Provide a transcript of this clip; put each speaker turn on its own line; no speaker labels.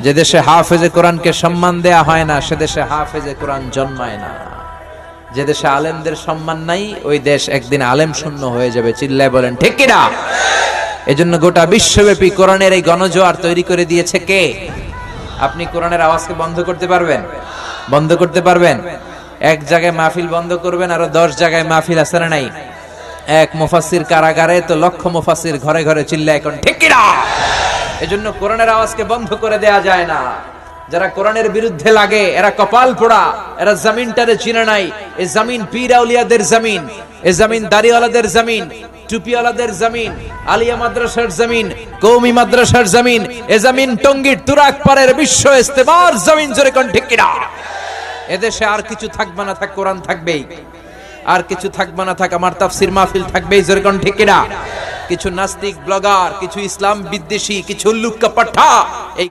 যে দেশে হাফেজে কোরআনকে সম্মান দেয়া হয় না সে দেশে হাফেজে কোরআন জন্মায় না। যে দেশে আলেমদের সম্মান নাই ওই দেশ একদিন আলেম শূন্য হয়ে যাবে। চিল্লায় বলেন ঠিক কিনা? এজন্য গোটা বিশ্বব্যাপী কোরআনের এই গণজোয়ার তৈরি করে দিয়েছে কে? আপনি কোরআনের আওয়াজকে বন্ধ করতে পারবেন? বন্ধ করতে পারবেন? এক জায়গায় মাহফিল বন্ধ করবেন আর 10 জায়গায় মাহফিল আছে না নাই? এক মুফাসসির কারাগারে তো লক্ষ মুফাসসির ঘরে ঘরে চিল্লায় এখন ঠিক কিনা? এজন্য কোরআনের আওয়াজকে বন্ধ করে দেয়া যায় না। যারা কোরআনের বিরুদ্ধে লাগে এরা কপাল পোড়া, এরা জমিনটারে চিনে নাই। এই জমিন পীর আউলিয়াদের জমিন, এই জমিন দাড়িওয়ালাদের জমিন, টুপিওয়ালাদের জমিন, আলিয়া মাদ্রাসার জমিন, কওমি মাদ্রাসার জমিন, এই জমিন টঙ্গীর তুরাগ পাড়ের বিশ্ব ইস্তেমার জমিন। জোরে কোন ঠিক কিনা? এদেশে আর কিছু থাকবে না, থাক কোরআন থাকবেই। আর কিছু থাকবে না, থাক আমার তাফসীর মাহফিল থাকবেই। জোরে কোন ঠিক কিনা? কিছু নাস্তিক ব্লগার, কিছু ইসলাম বিদ্বেষী, কিছু উল্লুক্কা পাঠা এই